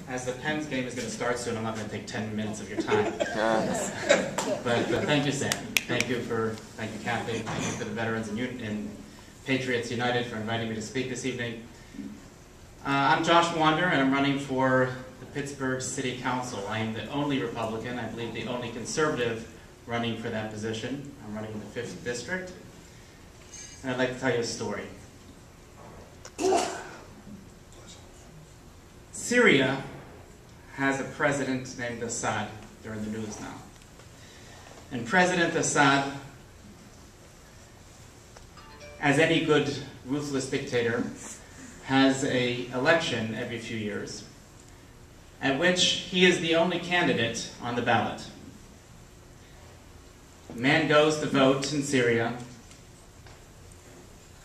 as the Pens game is going to start soon, I'm not going to take 10 minutes of your time. But thank you, Sam. Thank you, Kathy. Thank you for the veterans and Patriots United for inviting me to speak this evening. I'm Josh Wander, and I'm running for the Pittsburgh City Council. I am the only Republican, I believe the only conservative running for that position. I'm running in the 5th District. And I'd like to tell you a story. Syria has a president named Assad. They're in the news now. And President Assad, as any good, ruthless dictator, has an election every few years, at which he is the only candidate on the ballot. A man goes to vote in Syria,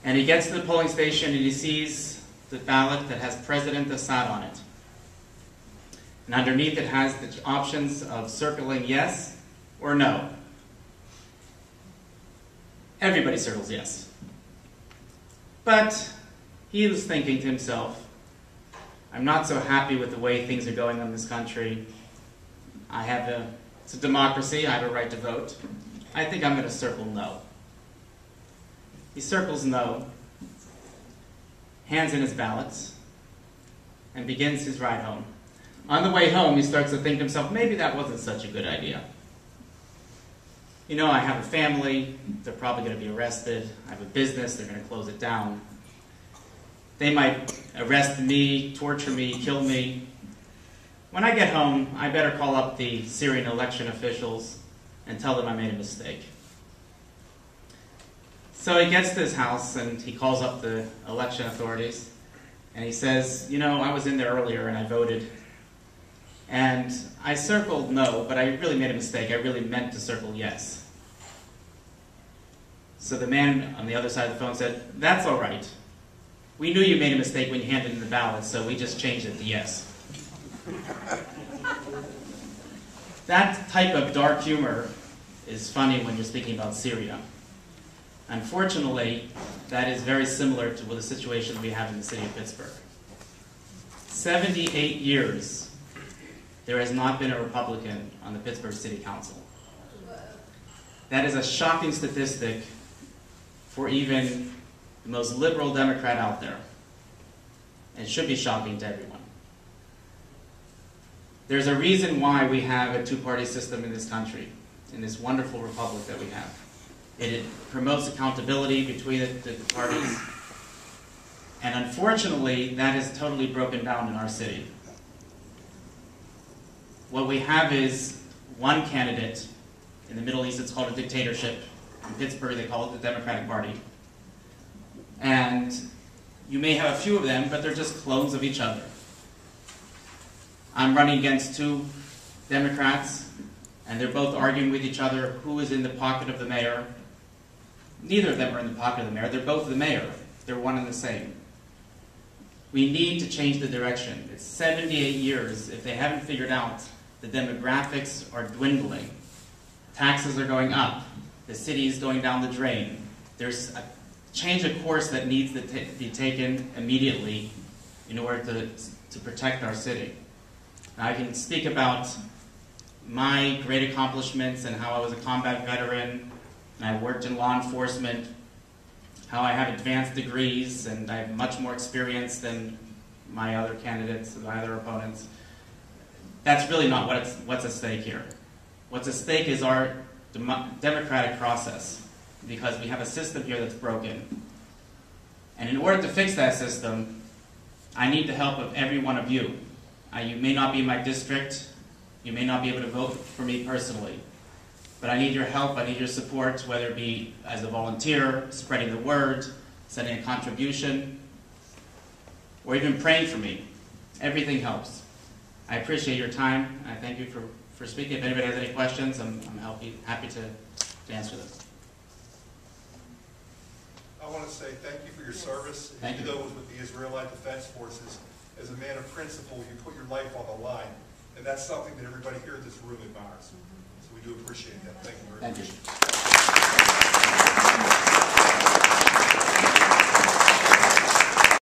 and he gets to the polling station and he sees the ballot that has President Assad on it. And underneath it has the options of circling yes or no. Everybody circles yes. But he was thinking to himself, I'm not so happy with the way things are going in this country. It's a democracy, I have a right to vote. I think I'm going to circle no. He circles no, hands in his ballots, and begins his ride home. On the way home, he starts to think to himself, maybe that wasn't such a good idea. You know, I have a family, they're probably going to be arrested. I have a business, they're going to close it down. They might arrest me, torture me, kill me. When I get home, I better call up the Syrian election officials and tell them I made a mistake. So he gets to his house and he calls up the election authorities and he says, you know, I was in there earlier and I voted. And I circled no, but I really made a mistake. I really meant to circle yes. So the man on the other side of the phone said, that's all right. We knew you made a mistake when you handed in the ballot, so we just changed it to yes. That type of dark humor is funny when you're speaking about Syria. Unfortunately, that is very similar to the situation we have in the city of Pittsburgh. 78 years there has not been a Republican on the Pittsburgh City Council. That is a shocking statistic for even the most liberal Democrat out there. And should be shocking to everyone. There's a reason why we have a two-party system in this country, in this wonderful republic that we have. It promotes accountability between the parties. And unfortunately, that is totally broken down in our city. What we have is one candidate. In the Middle East, it's called a dictatorship. In Pittsburgh, they call it the Democratic Party. And you may have a few of them, but they're just clones of each other. I'm running against two Democrats, and they're both arguing with each other who is in the pocket of the mayor. Neither of them are in the pocket of the mayor. They're both the mayor. They're one and the same. We need to change the direction. It's 78 years. If they haven't figured out the demographics are dwindling, taxes are going up, the city is going down the drain, there's a change of course that needs to be taken immediately in order to protect our city. Now, I can speak about my great accomplishments and how I was a combat veteran, and I worked in law enforcement, how I have advanced degrees, and I have much more experience than my other candidates, my other opponents. That's really not what's at stake here. What's at stake is our democratic process, because we have a system here that's broken. And in order to fix that system, I need the help of every one of you. You may not be in my district, you may not be able to vote for me personally, but I need your help, I need your support, whether it be as a volunteer, spreading the word, sending a contribution, or even praying for me. Everything helps. I appreciate your time. I thank you for speaking. If anybody has any questions, I'm happy to answer them. I want to say thank you for your service. Even though it was with the Israelite Defense Forces, as a man of principle, you put your life on the line. And that's something that everybody here in this room admires. So we do appreciate that. Thank you very much. Thank you.